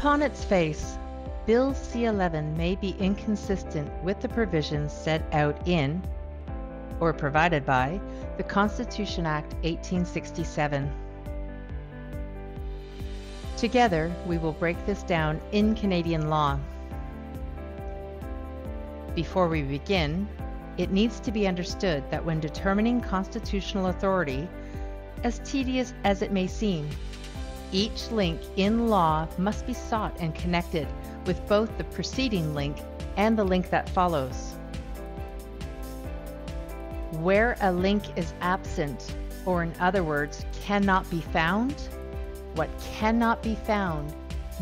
Upon its face, Bill C-11 may be inconsistent with the provisions set out in, or provided by, the Constitution Act 1867. Together, we will break this down in Canadian law. Before we begin, it needs to be understood that when determining constitutional authority, as tedious as it may seem, each link in law must be sought and connected with both the preceding link and the link that follows. Where a link is absent, or in other words, cannot be found, what cannot be found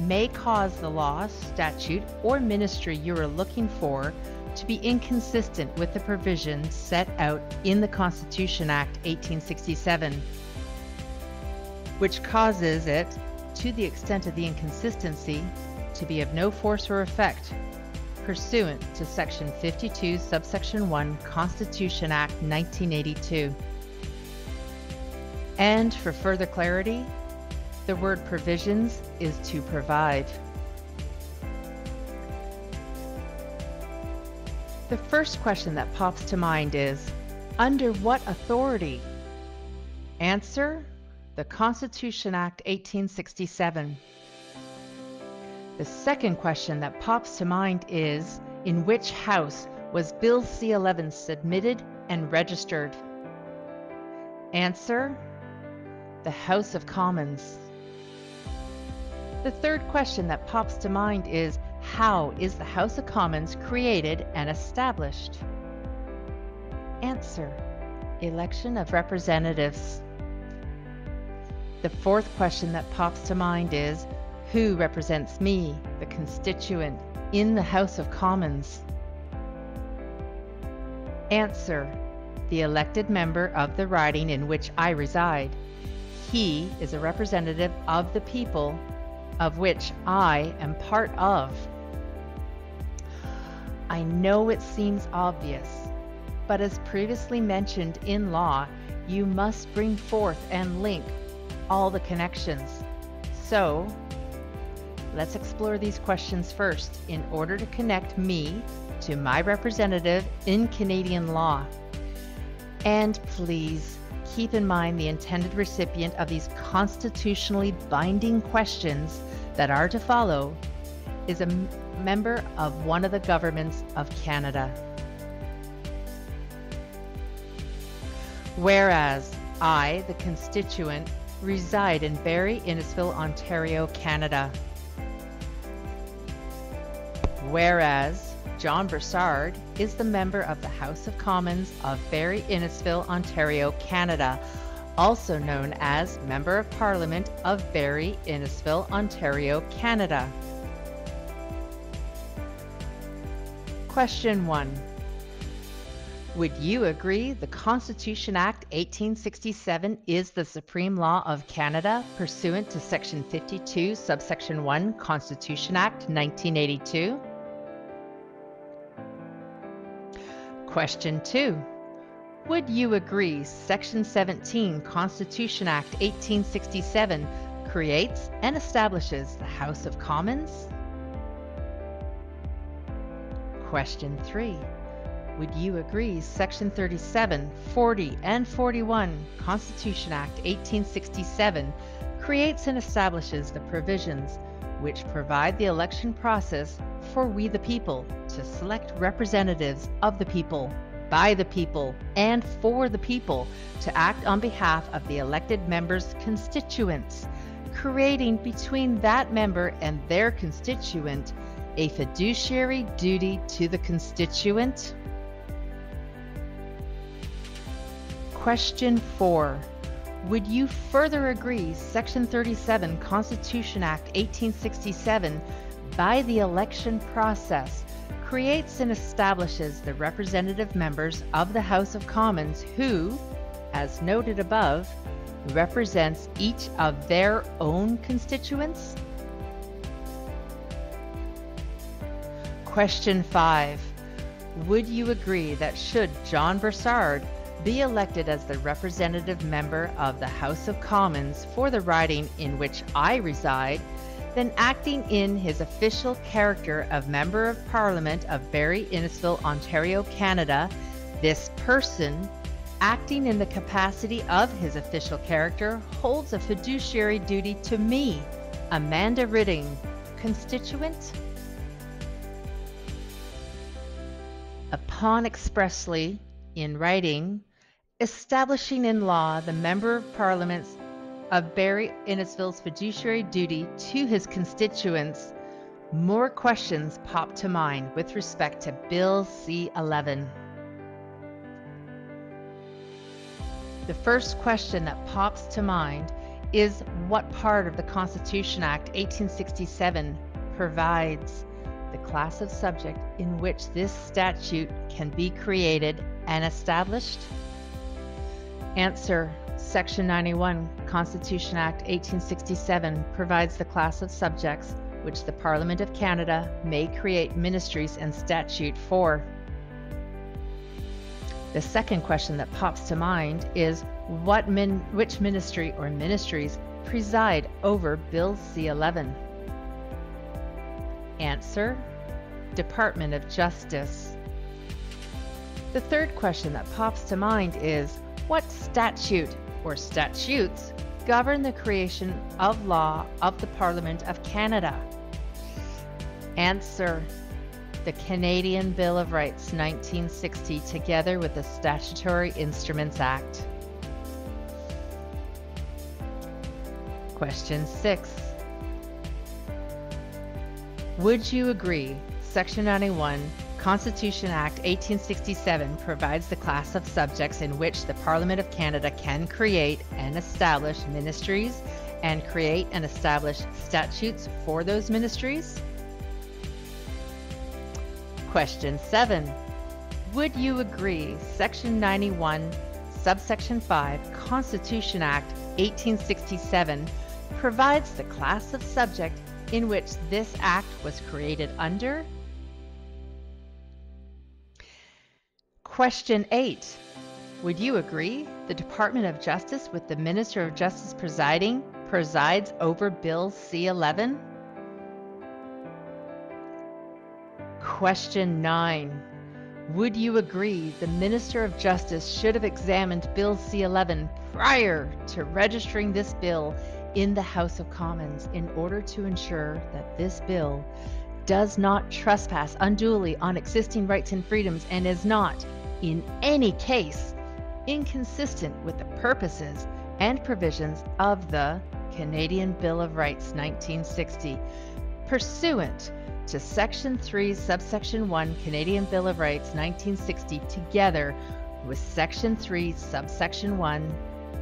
may cause the law, statute, or ministry you are looking for to be inconsistent with the provisions set out in the Constitution Act 1867, which causes it, to the extent of the inconsistency, to be of no force or effect, pursuant to Section 52, Subsection 1, Constitution Act 1982. And for further clarity, the word provisions is to provide. The first question that pops to mind is, under what authority? Answer: the Constitution Act 1867. The second question that pops to mind is, in which house was Bill C-11 submitted and registered? Answer: the House of Commons. The third question that pops to mind is, how is the House of Commons created and established? Answer: election of representatives. The fourth question that pops to mind is, who represents me, the constituent, in the House of Commons? Answer: the elected member of the riding in which I reside. He is a representative of the people, of which I am part of. I know it seems obvious, but as previously mentioned in law, you must bring forth and link all the connections. So, let's explore these questions first in order to connect me to my representative in Canadian law. And please keep in mind the intended recipient of these constitutionally binding questions that are to follow is a member of one of the governments of Canada. Whereas I, the constituent, reside in Barrie, Innisfil, Ontario, Canada. Whereas John Broussard is the member of the House of Commons of Barrie, Innisfil, Ontario, Canada, also known as Member of Parliament of Barrie, Innisfil, Ontario, Canada. Question 1. Would you agree the Constitution Act 1867 is the supreme law of Canada pursuant to Section 52, Subsection 1, Constitution Act 1982? Question 2. Would you agree Section 17, Constitution Act 1867 creates and establishes the House of Commons? Question 3. Would you agree Section 37, 40, and 41, Constitution Act 1867 creates and establishes the provisions which provide the election process for we the people to select representatives of the people, by the people, and for the people to act on behalf of the elected members' constituents, creating between that member and their constituent a fiduciary duty to the constituent? Question 4. Would you further agree Section 37, Constitution Act 1867, by the election process, creates and establishes the representative members of the House of Commons who, as noted above, represents each of their own constituents? Question 5. Would you agree that should John Broussard be elected as the representative member of the House of Commons for the riding in which I reside, then acting in his official character of Member of Parliament of Barrie Innisfil, Ontario, Canada, this person, acting in the capacity of his official character, holds a fiduciary duty to me, Amanda Ridding, constituent. Upon expressly, in writing, establishing in law the Member of Parliament of Barrie Innisfil's fiduciary duty to his constituents, more questions pop to mind with respect to Bill C-11. The first question that pops to mind is what part of the Constitution Act 1867 provides the class of subject in which this statute can be created and established? Answer: Section 91, Constitution Act 1867 provides the class of subjects which the Parliament of Canada may create ministries and statute for. The second question that pops to mind is which ministry or ministries preside over Bill C-11? Answer: Department of Justice. The third question that pops to mind is what statute or statutes govern the creation of law of the Parliament of Canada? Answer: the Canadian Bill of Rights 1960 together with the Statutory Instruments Act. Question 6. Would you agree Section 91 Constitution Act 1867 provides the class of subjects in which the Parliament of Canada can create and establish ministries and create and establish statutes for those ministries? Question 7. Would you agree Section 91, Subsection 5, Constitution Act 1867 provides the class of subject in which this act was created under? Question 8. Would you agree the Department of Justice with the Minister of Justice presides over Bill C-11? Question 9. Would you agree the Minister of Justice should have examined Bill C-11 prior to registering this bill in the House of Commons in order to ensure that this bill does not trespass unduly on existing rights and freedoms and is not, in any case, inconsistent with the purposes and provisions of the Canadian Bill of Rights 1960, pursuant to Section 3, Subsection 1, Canadian Bill of Rights 1960, together with Section 3, Subsection 1,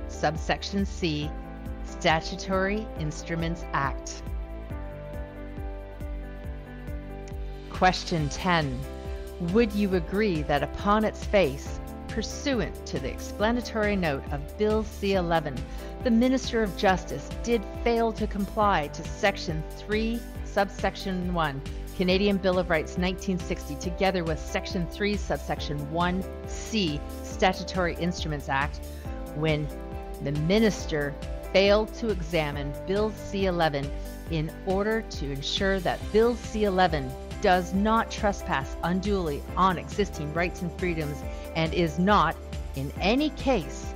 Subsection C, Statutory Instruments Act. Question 10. Would you agree that upon its face, pursuant to the explanatory note of Bill C-11, the Minister of Justice did fail to comply to Section 3, Subsection 1, Canadian Bill of Rights 1960, together with Section 3, Subsection 1C, Statutory Instruments Act, when the Minister failed to examine Bill C-11 in order to ensure that Bill C-11 does not trespass unduly on existing rights and freedoms and is not, in any case,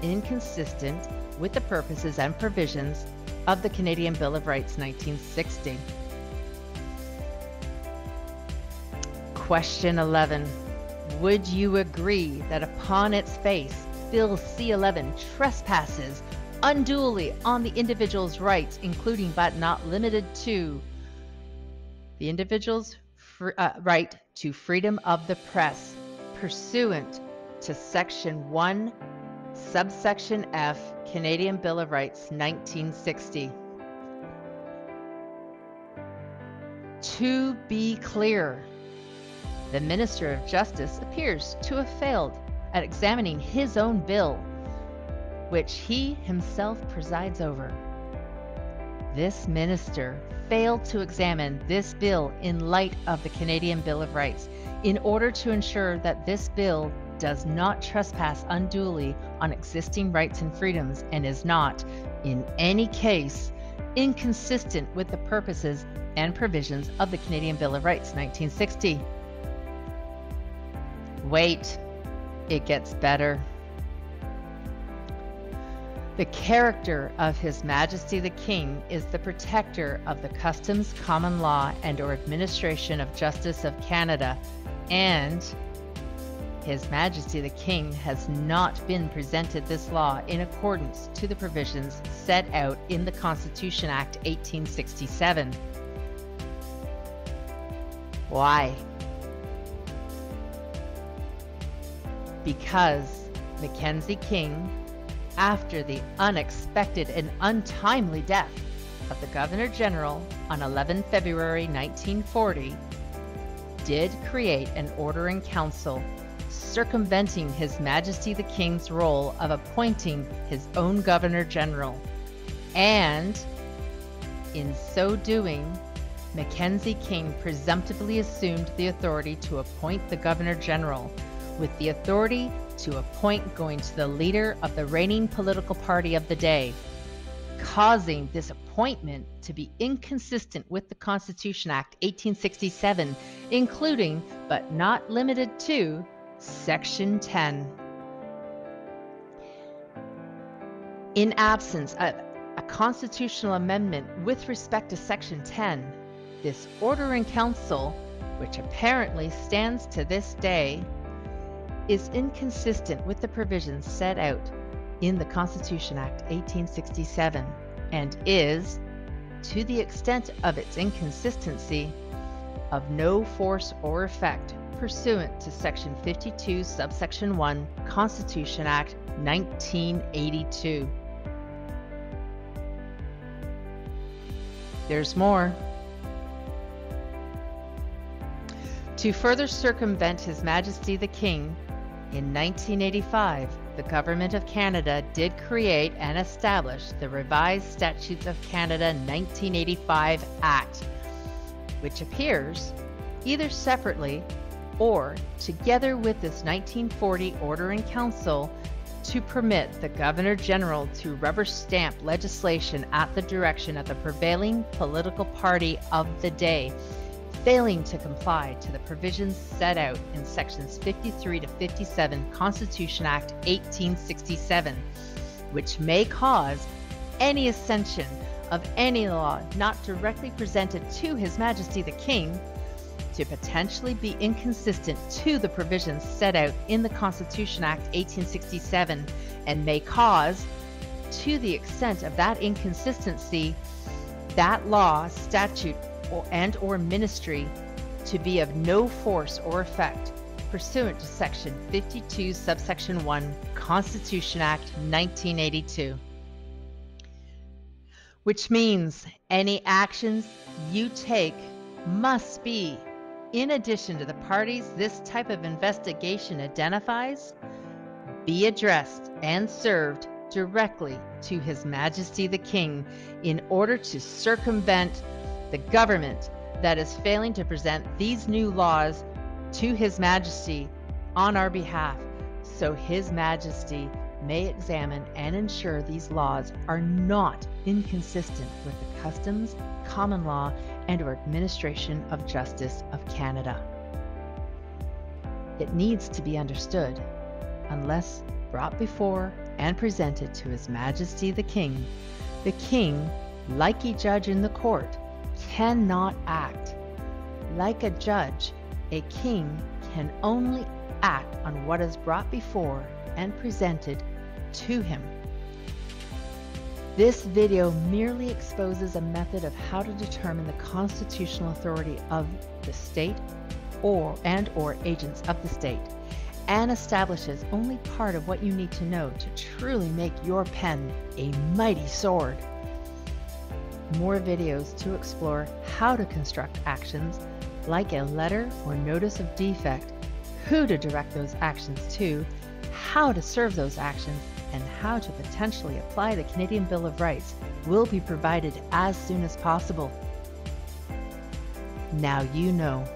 inconsistent with the purposes and provisions of the Canadian Bill of Rights 1960. Question 11. Would you agree that upon its face, Bill C-11 trespasses unduly on the individual's rights, including but not limited to the individual's right to freedom of the press, pursuant to Section 1, Subsection F, Canadian Bill of Rights 1960? To be clear, the Minister of Justice appears to have failed at examining his own bill, which he himself presides over. This minister failed to examine this bill in light of the Canadian Bill of Rights in order to ensure that this bill does not trespass unduly on existing rights and freedoms and is not, in any case, inconsistent with the purposes and provisions of the Canadian Bill of Rights, 1960. Wait, it gets better. The character of His Majesty the King is the protector of the customs, common law, and/or administration of justice of Canada, and His Majesty the King has not been presented this law in accordance to the provisions set out in the Constitution Act 1867. Why? Because Mackenzie King, after the unexpected and untimely death of the Governor General on 11 February 1940, did create an order in council circumventing His Majesty the King's role of appointing his own Governor General, and in so doing, Mackenzie King presumptively assumed the authority to appoint the Governor General, with the authority to appoint going to the leader of the reigning political party of the day, causing this appointment to be inconsistent with the Constitution Act 1867, including, but not limited to, Section 10. In absence of a constitutional amendment with respect to Section 10, this order in council, which apparently stands to this day, is inconsistent with the provisions set out in the Constitution Act 1867 and is, to the extent of its inconsistency, of no force or effect pursuant to Section 52, subsection 1, Constitution Act 1982. There's more. To further circumvent His Majesty the King, in 1985, the Government of Canada did create and establish the Revised Statutes of Canada 1985 Act, which appears either separately or together with this 1940 Order in Council to permit the Governor General to rubber stamp legislation at the direction of the prevailing political party of the day, failing to comply to the provisions set out in sections 53 to 57 Constitution Act 1867, which may cause any ascension of any law not directly presented to His Majesty the King to potentially be inconsistent to the provisions set out in the Constitution Act 1867, and may cause, to the extent of that inconsistency, that law, statute, or ministry to be of no force or effect pursuant to Section 52, subsection 1, Constitution Act 1982. Which means any actions you take must be, in addition to the parties this type of investigation identifies, be addressed and served directly to His Majesty the King in order to circumvent the government that is failing to present these new laws to His Majesty on our behalf, so His Majesty may examine and ensure these laws are not inconsistent with the customs, common law, and/or administration of justice of Canada. It needs to be understood, unless brought before and presented to His Majesty the King, like a judge in the court, cannot act. Like a judge, a king can only act on what is brought before and presented to him. This video merely exposes a method of how to determine the constitutional authority of the state or agents of the state, and establishes only part of what you need to know to truly make your pen a mighty sword. More videos to explore how to construct actions like a letter or notice of defect, who to direct those actions to, how to serve those actions, and how to potentially apply the Canadian Bill of Rights will be provided as soon as possible. Now you know.